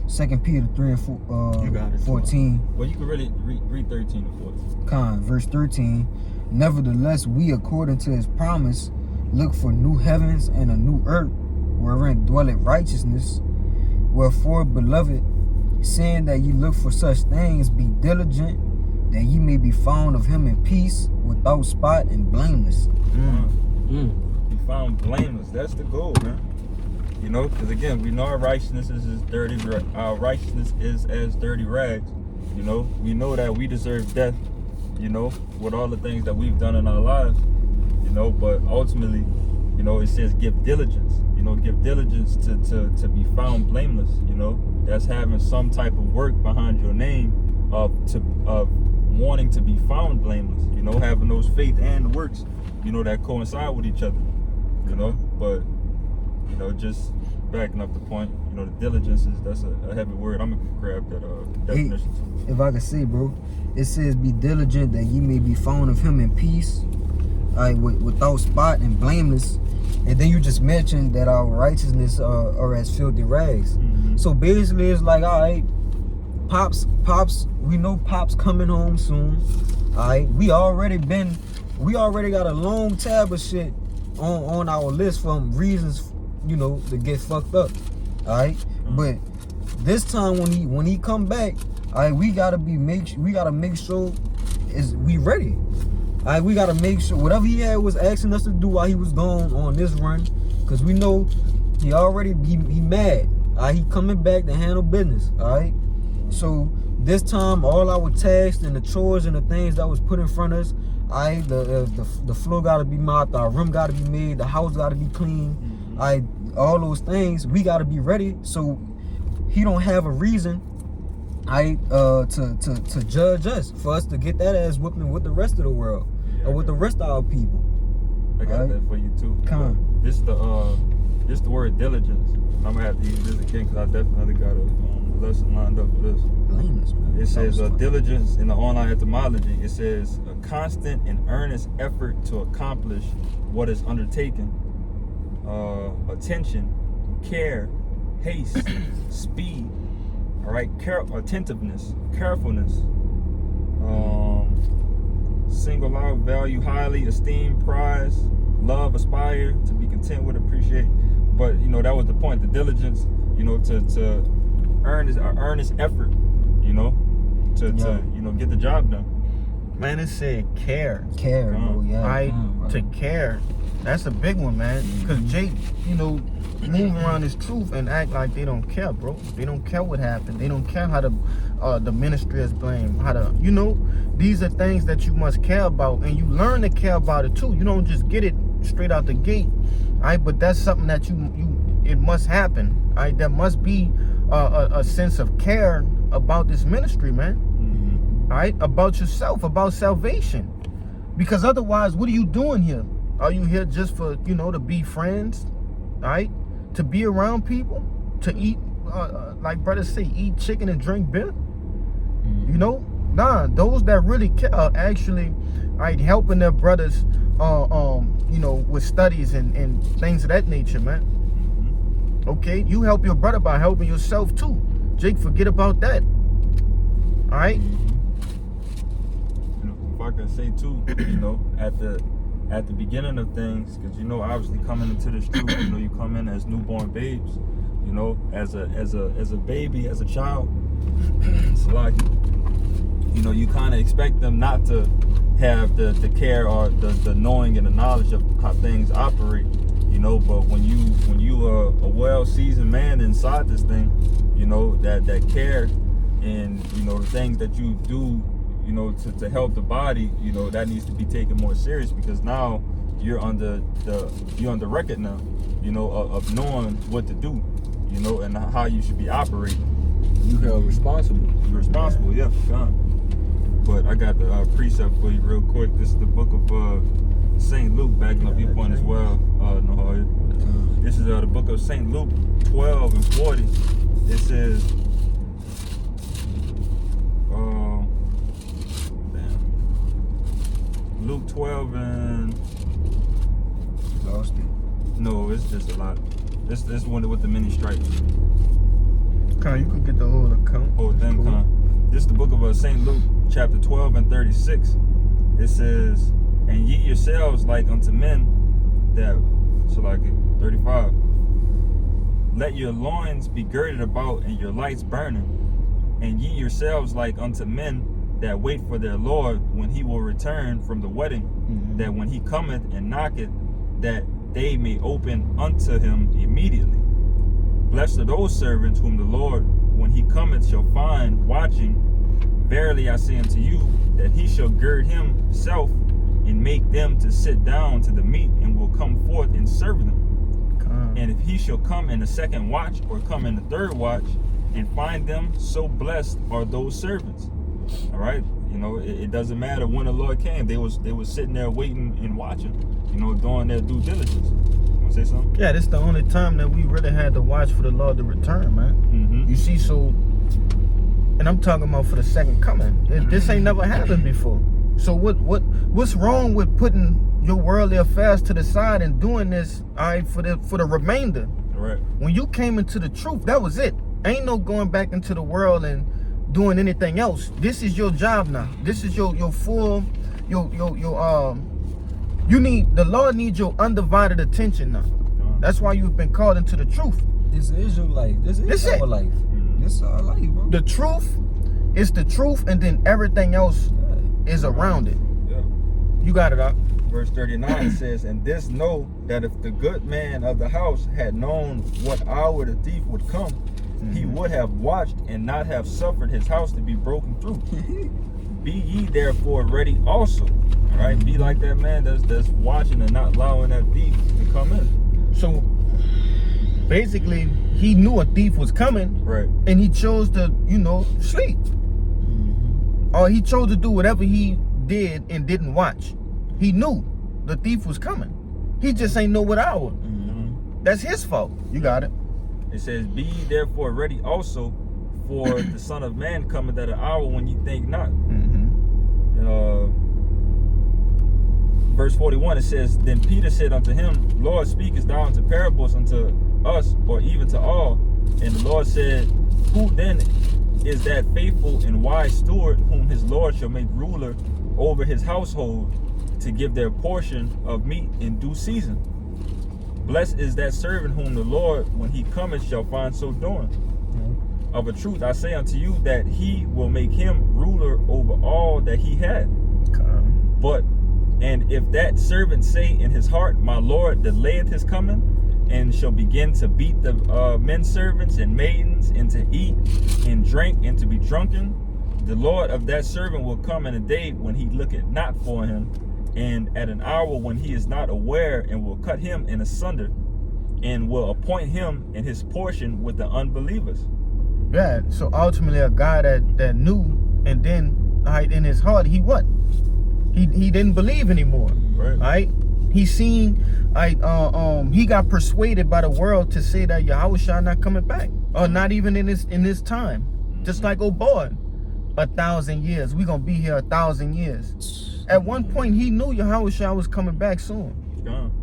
2 Peter 3:14. You got it. 14. Well, you can really read 13 to 14. Con, verse 13. "Nevertheless, we, according to his promise, look for new heavens and a new earth, wherein dwelleth righteousness. Wherefore, beloved, seeing that ye look for such things, be diligent, that ye may be found of him in peace, without spot and blameless." Be found blameless. That's the goal, man. You know, because again, we know our righteousness is as dirty rags. You know, we know that we deserve death, you know, with all the things that we've done in our lives, you know, but ultimately, you know, it says give diligence, you know, give diligence to be found blameless, you know. That's having some type of work behind your name of wanting to be found blameless, you know, having those faith and works, you know, that coincide with each other, you know. But, you know, just backing up the point, you know, the diligence that's a heavy word. I'm gonna grab that definition too. If I could say, bro, it says, "Be diligent that ye may be found of him in peace, without spot and blameless." And then you just mentioned that our righteousness are as filthy rags. Mm-hmm. So basically, it's like, all right, pops, we know pops coming home soon. All right, we already got a long tab of shit on our list from reasons, you know, to get fucked up. All right, but this time when he come back, all right, we gotta make sure we ready. All right, we gotta make sure whatever he was asking us to do while he was gone on this run, cause we know he mad. All right, he coming back to handle business. All right, so this time all our tasks and the chores and the things that was put in front of us, all right, the floor gotta be mopped, our room gotta be made, the house gotta be clean. All right, all those things we gotta be ready, so he don't have a reason, to judge us, for us to get that ass whooping with the rest of the world, or with the rest of our people. I got that for you too. Come on. This the word diligence. I'm gonna have to use this again because I definitely got a lesson lined up for this. Blameless, man. It says diligence in the online etymology. It says a constant and earnest effort to accomplish what is undertaken. Attention, care, haste, speed. All right, attentiveness, carefulness. Single out, value highly, esteem, prize, love, aspire, to be content with, appreciate. But you know, that was the point. The diligence, you know, to earnest effort, you know, to you know, get the job done. Man, it said care. Care, bro. Yeah. Right? To care. That's a big one, man. Because Jake, you know, move around his truth and act like they don't care, bro. They don't care what happened. They don't care how the ministry is blamed. You know, these are things that you must care about, and you learn to care about it too. You don't just get it straight out the gate. All right, but that's something that it must happen. All right, there must be a sense of care about this ministry, man. All right, about yourself, about salvation. Because otherwise, what are you doing here? Are you here just for, you know, to be friends? All right, to be around people, to eat, like brothers say, eat chicken and drink beer? You know, nah, those that really care are actually, all right, helping their brothers, you know, with studies and things of that nature, man. Okay, you help your brother by helping yourself too. Jake, forget about that. All right. You know, if I could say too, you know, at the beginning of things, because you know, obviously coming into this truth, you know, you come in as newborn babes, you know, as a baby, as a child. It's like, you know, you kind of expect them not to have the care or the knowing and the knowledge of how things operate, you know. But when you are a well-seasoned man inside this thing, you know, that care and, you know, the things that you do, you know, to help the body, you know, that needs to be taken more serious, because now you're on the record now, you know, of knowing what to do, you know, and how you should be operating. You held responsible. You're responsible, yeah, God. But I got the precept for you real quick. This is the book of St. Luke, backing up your point as well, Nahoya. This is the book of St. Luke 12 and 40. It says, Luke 12 and... Lost it. No, it's just a lot. This one with the many stripes. Con, you could get the whole account. Oh, then, con. This is the book of St. Luke, chapter 12 and 36. It says, and ye yourselves like unto men that, so like 35. Let your loins be girded about and your lights burning. And ye yourselves like unto men that wait for their Lord when he will return from the wedding, that when he cometh and knocketh, that they may open unto him immediately. Blessed are those servants whom the Lord, when he cometh, shall find watching. Verily I say unto you, that he shall gird himself and make them to sit down to the meat, and will come forth and serve them. And if he shall come in the second watch, or come in the third watch, and find them, so blessed are those servants. All right, You know, it doesn't matter when the Lord came. They was sitting there waiting and watching. You know, doing their due diligence. Want to say something? Yeah, this the only time that we really had to watch for the Lord to return, man. Mm-hmm. You see, so, and I'm talking about for the second coming. This ain't never happened before. So what's wrong with putting your worldly affairs to the side and doing this, all right, for the remainder? Right. When you came into the truth, that was it. Ain't no going back into the world and doing anything else. This is your job now. This is your full, you need, the Lord needs your undivided attention now. That's why you've been called into the truth. This is your life. This is our life. This is our life, bro. The truth is the truth, and then everything else is around it. Yeah. You got it, Doc. Verse 39 says, and this know that if the good man of the house had known what hour the thief would come, he would have watched and not have suffered his house to be broken through. Be ye therefore ready also. All right, be like that man that's watching and not allowing that thief to come in. So basically, he knew a thief was coming, Right. and he chose to, sleep. Or he chose to do whatever he did and didn't watch. He knew the thief was coming. He just ain't know what hour. That's his fault. You got it. It says, be ye therefore ready also, for the Son of Man cometh at an hour when ye think not. Verse 41, it says, then Peter said unto him, Lord, speakest thou unto parables unto us, or even to all? And the Lord said, who then is that faithful and wise steward, whom his Lord shall make ruler over his household, to give their portion of meat in due season? Blessed is that servant whom the Lord, when he cometh, shall find so doing. Of a truth I say unto you, that he will make him ruler over all that he had. But, and if that servant say in his heart, my Lord delayeth his coming, and shall begin to beat the men servants and maidens, and to eat and drink and to be drunken, the Lord of that servant will come in a day when he looketh not for him, and at an hour when he is not aware, and will cut him in asunder, and will appoint him in his portion with the unbelievers. Yeah, so ultimately a guy that knew, and then in his heart, he what? He didn't believe anymore. Right? He seen, he got persuaded by the world to say that Yahushua not coming back, or not even in this time. Just like, oh boy, 1,000 years. We gonna be here 1,000 years. At one point, he knew Yahushua was coming back soon.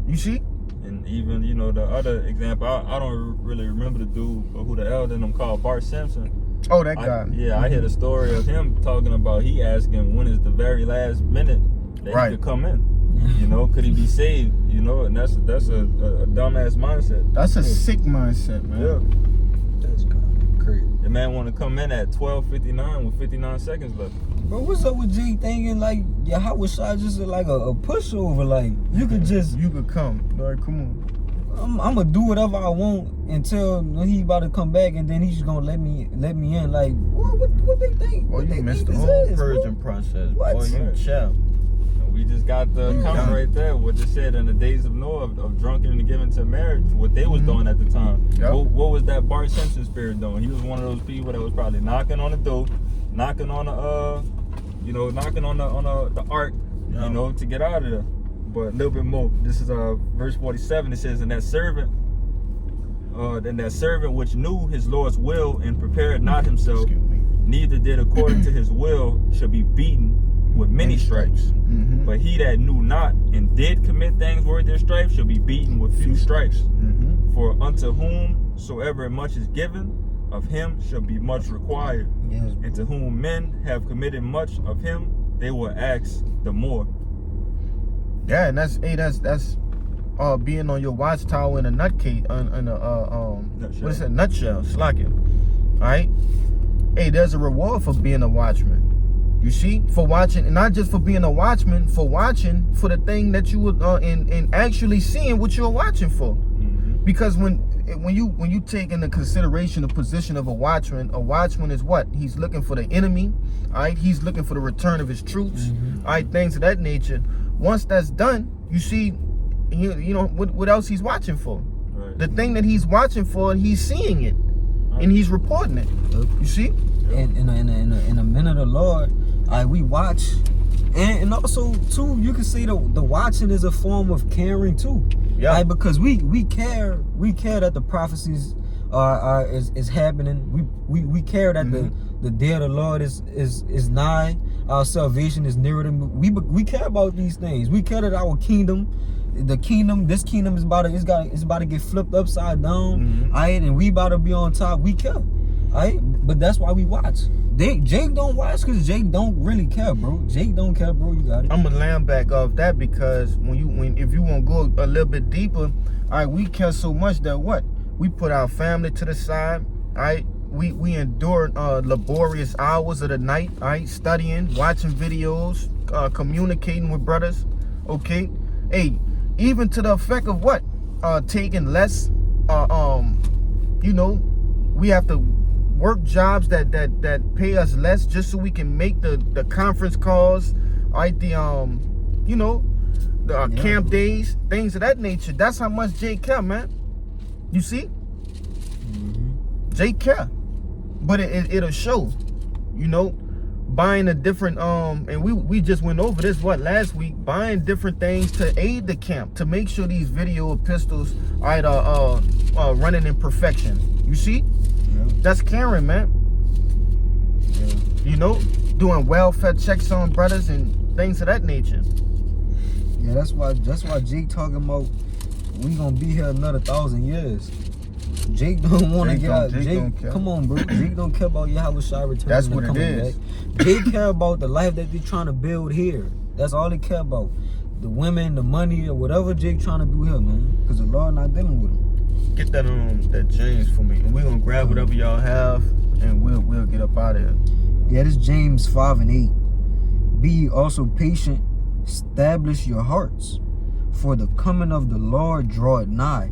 You see? And even, the other example, I don't really remember the dude who the elder in them called Bart Simpson. Oh, that guy. I heard a story of him talking about, he asking when is the very last minute that he could come in. Could he be saved? And that's a dumbass mindset. That's a sick mindset, man. Yeah. That's kind of crazy. The man want to come in at 12:59 with 59 seconds left. Bro, what's up with G thinking like Yahushua just like a pushover? Like you could come. Like, come on. I'm gonna do whatever I want until he about to come back, and then he's gonna let me in. Like what they think? Well, you missed the this whole is, purging bro? process. What? Boy, you chill. We just got the comment right there. What it said in the days of Noah of drunken and given to marriage, what they was doing at the time. Yep. What was that Bart Simpson spirit doing? He was one of those people that was probably knocking on the door, knocking on the knocking on the ark, to get out of there. But a little bit more. This is verse 47. It says, and that servant which knew his Lord's will and prepared not himself, neither did according to his will, shall be beaten with many stripes. But he that knew not and did commit things worthy of stripes shall be beaten with few stripes. For unto whomsoever much is given, of him shall be much required. Yes, And to whom men have committed much of him, they will ask the more. Yeah, and that's being on your watchtower in a nutcase, what is it? Nutshell, slacking. All right. Hey, there's a reward for being a watchman. You see, for watching, and not just for being a watchman, for watching for the thing that you would and actually seeing what you're watching for. Because when you take into consideration the position of a watchman is what? He's looking for the enemy. All right, he's looking for the return of his troops. All right, things of that nature. Once that's done, you see, what else he's watching for. Right. The thing that he's watching for, he's seeing it, and he's reporting it. You see? in a minute of the Lord, We watch, and also too, you can say the watching is a form of caring too. Yeah. Because we care that the prophecies is happening. We care that the day of the Lord is nigh. Our salvation is nearer than we care about these things. We care that our kingdom, this kingdom is about to get flipped upside down. And we about to be on top. We care. But that's why we watch. Jake don't watch because Jake don't really care, bro. Jake don't care, bro. You got it. I'm gonna land back off that because if you want to go a little bit deeper, we care so much that we put our family to the side. We endure laborious hours of the night. Studying, watching videos, communicating with brothers. Okay, even to the effect of taking less. We have to work jobs that pay us less just so we can make the conference calls, camp days, things of that nature. That's how much Jake care, man. You see, Jake care, but it'll show. Buying a different and we just went over this last week, buying different things to aid the camp to make sure these video epistles are running in perfection. You see. That's caring, man. Yeah. Doing welfare checks on brothers and things of that nature. Yeah, that's why Jake talking about we gonna be here another 1,000 years. Jake don't want to get out. Jake, come on, bro. Jake don't care about Yahweh Shai returning. That's what it is. Back. Jake care about the life that they trying to build here. That's all they care about. The women, the money, or whatever Jake trying to do here, man. Because the Lord not dealing with him. Get that James for me, and we're gonna grab whatever y'all have, and we'll get up out of here. Yeah, this James 5:8. Be ye also patient, establish your hearts, for the coming of the Lord draweth nigh.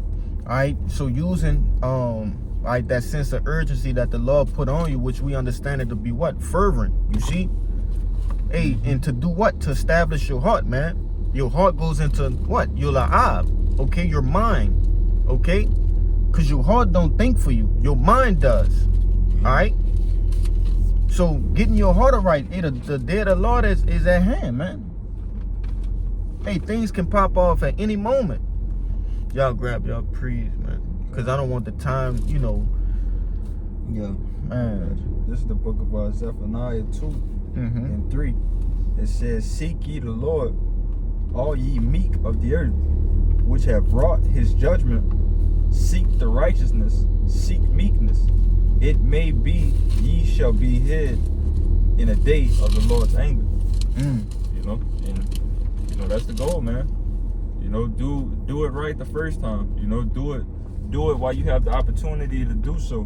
So using that sense of urgency that the Lord put on you, which we understand it to be fervent. You see, and to do what? To establish your heart, man. Your heart goes into what? Your la'ab, okay, your mind, okay. Because your heart don't think for you. Your mind does. All right? So getting your heart right, the day of the Lord is at hand, man. Things can pop off at any moment. Y'all grab y'all prees, man. Because I don't want the time, Yeah. Man, this is the book of Zephaniah 2 and 3. It says, seek ye the Lord, all ye meek of the earth, which have wrought his judgment. Seek the righteousness, seek meekness. It may be ye shall be hid in a day of the Lord's anger. And that's the goal, man. Do it right the first time. Do it while you have the opportunity to do so.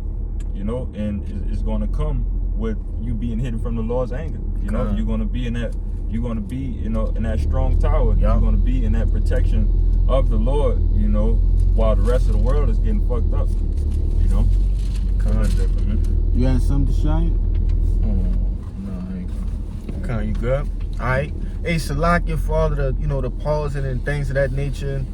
And it's going to come with you being hidden from the Lord's anger. You're going to be in that. You're going to be, in that strong tower. You're going to be in that protection of the Lord. While the rest of the world is getting fucked up. You had something to shine? No, I ain't. Con, you good? All right. Hey, Salakia for all of the, the pausing and things of that nature.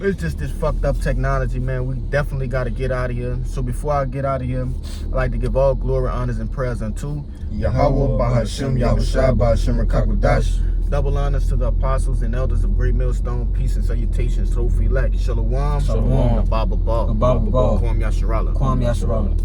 It's just this fucked up technology, man. We definitely got to get out of here. So before I get out of here, I'd like to give all glory, honors, and prayers unto Yahweh, Bahashem, Yahushua, Bahashem, Rakakwadash. Double honors to the apostles and elders of Great Millstone. Peace and salutations. Sophie Lek. Shalom. Shalom. Ababa Ba. Ababa Ba. Kwam Yasharala. Kwam Yasharala.